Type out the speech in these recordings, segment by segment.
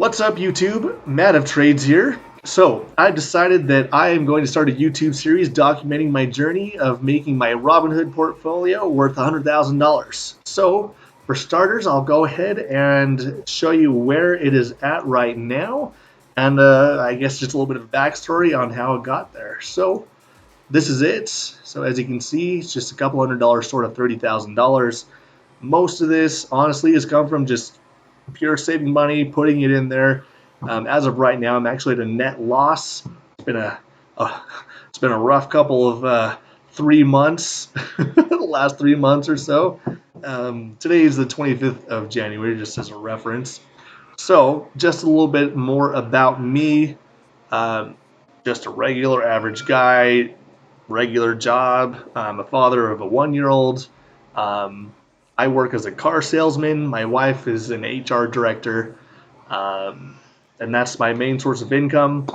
What's up, YouTube? Matt of Trades here. So, I've decided that I am going to start a YouTube series documenting my journey of making my Robinhood portfolio worth $100,000. So, for starters, I'll go ahead and show you where it is at right now, and I guess just a little bit of backstory on how it got there. So, this is it. So, as you can see, it's just a couple $100 short of $30,000. Most of this, honestly, has come from just pure saving money, putting it in there. As of right now, I'm actually at a net loss. It's been a rough couple of 3 months, the last 3 months or so. Today is the 25th of January, just as a reference. So, just a little bit more about me. Um, just a regular, average guy, regular job. I'm a father of a 1-year-old. Um, I work as a car salesman. My wife is an HR director, um, and that's my main source of income.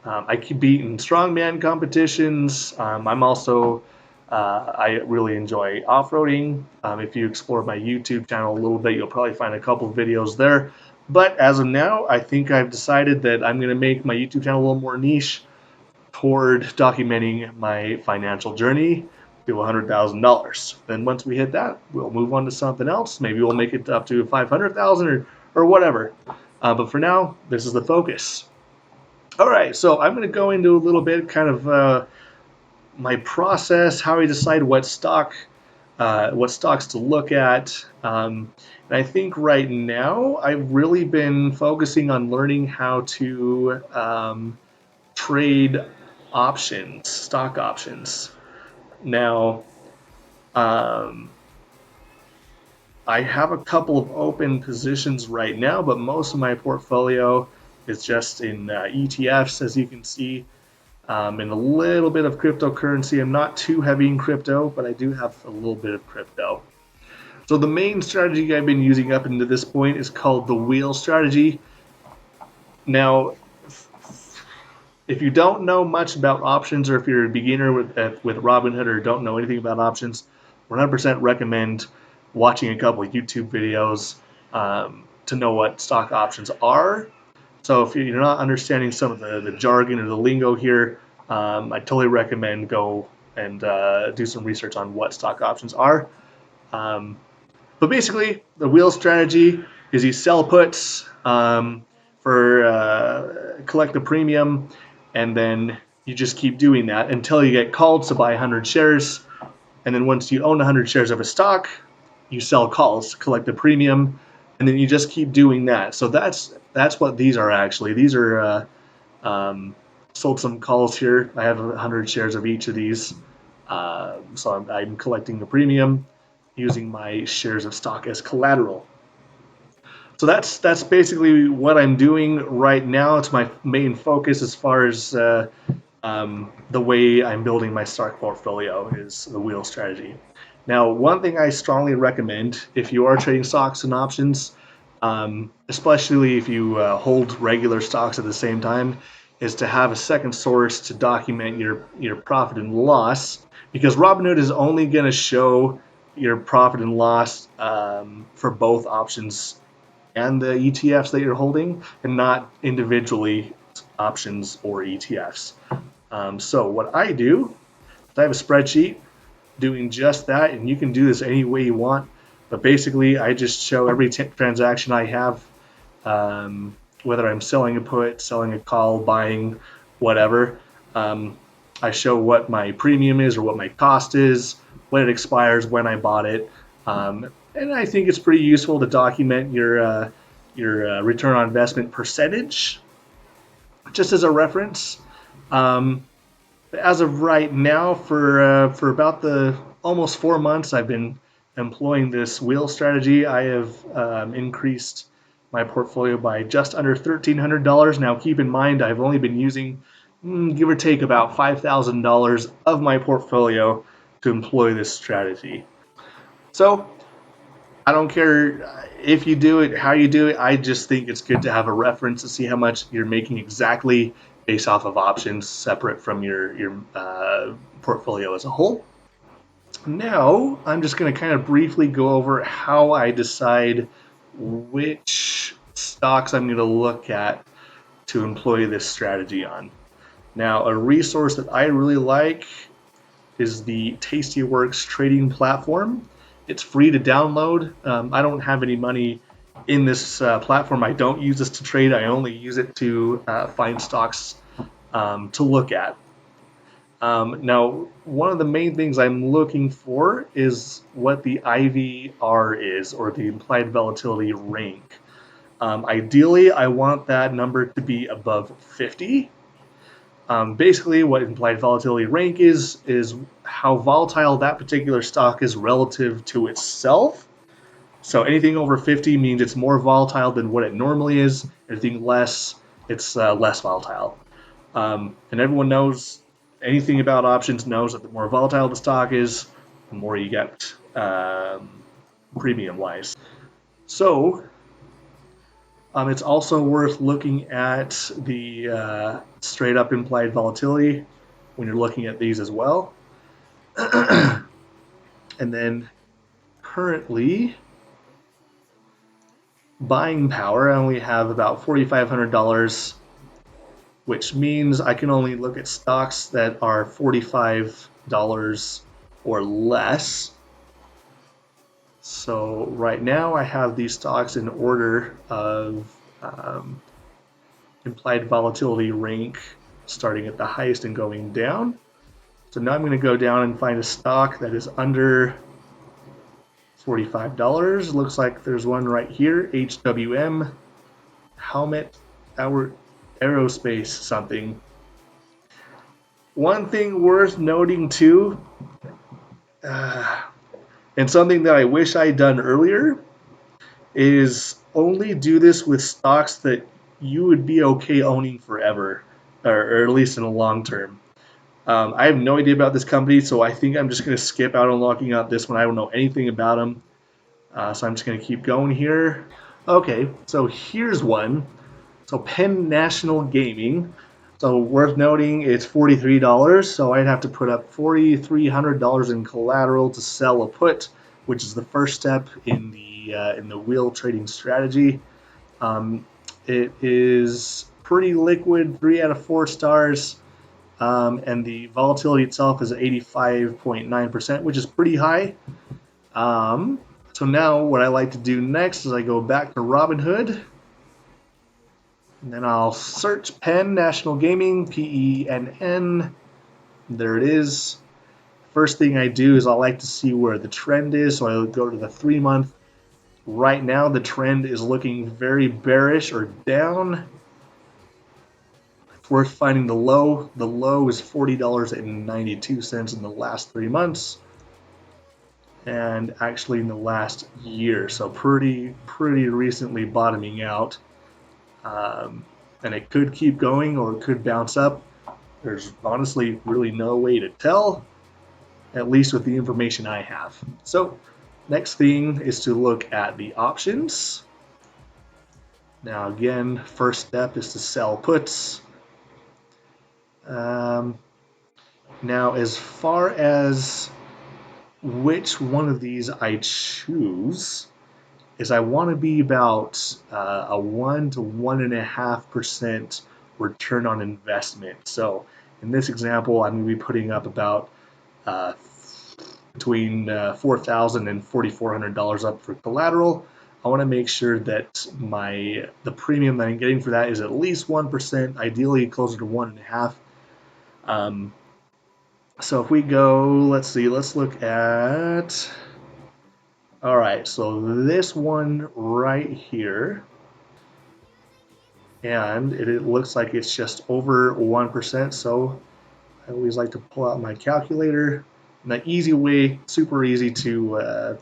I compete in strongman competitions. I really enjoy off-roading. If you explore my YouTube channel a little bit, you'll probably find a couple of videos there. But as of now, I think I've decided that I'm going to make my YouTube channel a little more niche toward documenting my financial journey to $100,000. Then once we hit that, we'll move on to something else. Maybe we'll make it up to 500,000 or whatever. But for now, this is the focus. All right, so I'm going to go into a little bit kind of my process, how I decide what stocks to look at. And I think right now I've really been focusing on learning how to trade options, stock options. Now, um, I have a couple of open positions right now, but most of my portfolio is just in ETFs, as you can see, and a little bit of cryptocurrency. I'm not too heavy in crypto, but I do have a little bit of crypto. So the main strategy I've been using up into this point is called the wheel strategy. Now, if you don't know much about options, or if you're a beginner with Robinhood or don't know anything about options, 100% recommend watching a couple of YouTube videos to know what stock options are. So if you're not understanding some of the jargon or the lingo here, I totally recommend go and do some research on what stock options are. But basically, the wheel strategy is you sell puts for collect the premium, and then you just keep doing that until you get called to buy 100 shares. And then once you own 100 shares of a stock, you sell calls to collect the premium, and then you just keep doing that. So that's what these are actually. These are sold some calls here. I have 100 shares of each of these. So I'm collecting the premium using my shares of stock as collateral. So that's basically what I'm doing right now. It's my main focus as far as the way I'm building my stock portfolio is the wheel strategy. Now, one thing I strongly recommend if you are trading stocks and options, especially if you hold regular stocks at the same time, is to have a second source to document your profit and loss, because Robinhood is only going to show your profit and loss for both options and the ETFs that you're holding, and not individually options or ETFs. So what I do is I have a spreadsheet doing just that, and you can do this any way you want. But basically, I just show every transaction I have, whether I'm selling a put, selling a call, buying, whatever. I show what my premium is or what my cost is, when it expires, when I bought it. And I think it's pretty useful to document your return on investment percentage, just as a reference. As of right now, for about the almost 4 months, I've been employing this wheel strategy. I have increased my portfolio by just under $1,300. Now, keep in mind, I've only been using, give or take, about $5,000 of my portfolio to employ this strategy. So I don't care if you do it, how you do it. I just think it's good to have a reference to see how much you're making exactly based off of options separate from your portfolio as a whole. Now, I'm just going to kind of briefly go over how I decide which stocks I'm going to look at to employ this strategy on. Now, a resource that I really like is the Tastyworks trading platform. It's free to download. I don't have any money in this platform. I don't use this to trade. I only use it to find stocks to look at. Now, one of the main things I'm looking for is what the IVR is, or the implied volatility rank. Ideally, I want that number to be above 50. Basically, what implied volatility rank is how volatile that particular stock is relative to itself. So anything over 50 means it's more volatile than what it normally is. Anything less, it's less volatile. And everyone knows, anything about options knows that the more volatile the stock is, the more you get premium wise. So it's also worth looking at the straight up implied volatility when you're looking at these as well. And then currently, buying power, I only have about $4,500, which means I can only look at stocks that are $45 or less. So right now I have these stocks in order of implied volatility rank, starting at the highest and going down. So now I'm going to go down and find a stock that is under $45. Looks like there's one right here, HWM, Helmet, Aerospace something. One thing worth noting too, and something that I wish I'd done earlier, is only do this with stocks that you would be okay owning forever, or at least in the long term. I have no idea about this company, so I think I'm just going to skip out on locking out this one. I don't know anything about them, so I'm just going to keep going here. Okay, so here's one. So Penn National Gaming. So worth noting, it's $43, so I'd have to put up $4,300 in collateral to sell a put, which is the first step in the wheel trading strategy. It is pretty liquid, 3 out of 4 stars, and the volatility itself is 85.9%, which is pretty high. So now what I like to do next is I go back to Robinhood. And then I'll search Penn National Gaming, PENN. There it is. First thing I do is I like to see where the trend is, so I'll go to the 3-month. Right now the trend is looking very bearish or down. It's worth finding the low. The low is $40.92 in the last 3 months. And actually in the last year, so pretty recently bottoming out. And it could keep going or it could bounce up. There's honestly really no way to tell, at least with the information I have. So next thing is to look at the options. Now again, first step is to sell puts. Now as far as which one of these I choose, is I want to be about a 1 to 1.5% return on investment. So in this example, I'm going to be putting up about between $4,000 and $4,400 up for collateral. I want to make sure that the premium that I'm getting for that is at least 1%, ideally closer to 1.5%. So if we go, let's look at. All right, so this one right here, and it looks like it's just over 1%, so I always like to pull out my calculator. And the easy way, super easy to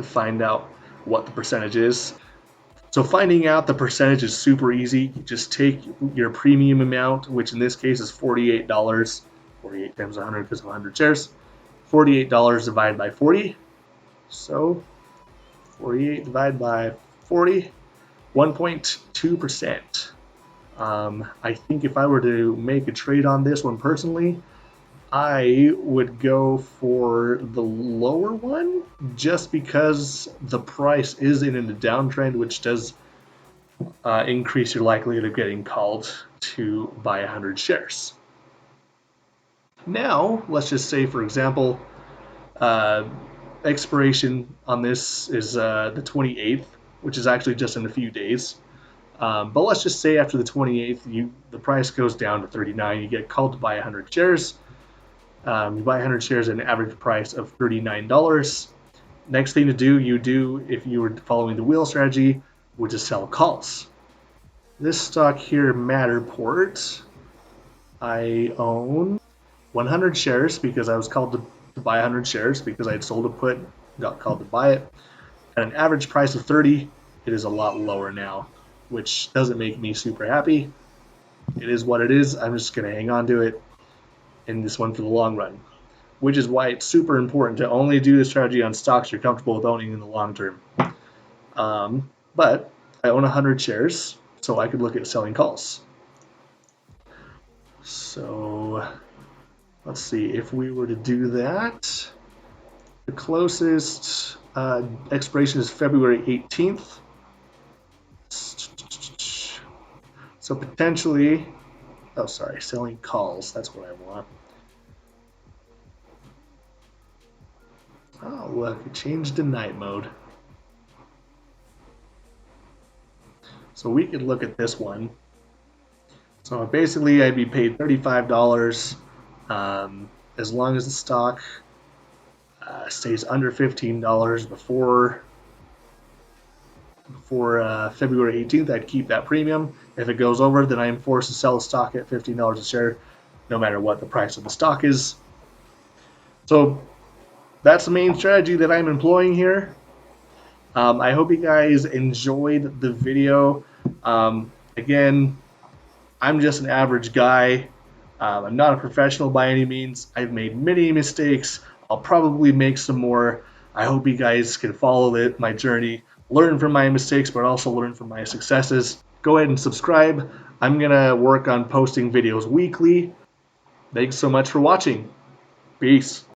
find out what the percentage is. So finding out the percentage is super easy. You just take your premium amount, which in this case is $48, 48 times 100 because of 100 shares, $48 divided by 40. So 48 divided by 40, 1.2%. I think if I were to make a trade on this one personally, I would go for the lower one just because the price is in a downtrend, which does increase your likelihood of getting called to buy 100 shares. Now, let's just say, for example, uh, expiration on this is the 28th, which is actually just in a few days. But let's just say after the 28th, the price goes down to 39. You get called to buy 100 shares. You buy 100 shares at an average price of $39. Next thing to do, you do if you were following the wheel strategy, which is sell calls. This stock here, Matterport, I own 100 shares because I was called to buy 100 shares because I had sold a put, got called to buy it. At an average price of 30, it is a lot lower now, which doesn't make me super happy. It is what it is. I'm just going to hang on to it in this one for the long run, which is why it's super important to only do the strategy on stocks you're comfortable with owning in the long term. But I own 100 shares, so I could look at selling calls. So let's see, if we were to do that, the closest expiration is February 18th. So potentially, selling calls, that's what I want. Oh, look, it changed to night mode. So we could look at this one. So basically, I'd be paid $35 as long as the stock stays under $15 before February 18th. I'd keep that premium. If it goes over, then I am forced to sell the stock at $15 a share, no matter what the price of the stock is. So that's the main strategy that I'm employing here. I hope you guys enjoyed the video. Again, I'm just an average guy. I'm not a professional by any means. I've made many mistakes. I'll probably make some more. I hope you guys can follow my journey, learn from my mistakes, but also learn from my successes. Go ahead and subscribe. I'm going to work on posting videos weekly. Thanks so much for watching. Peace.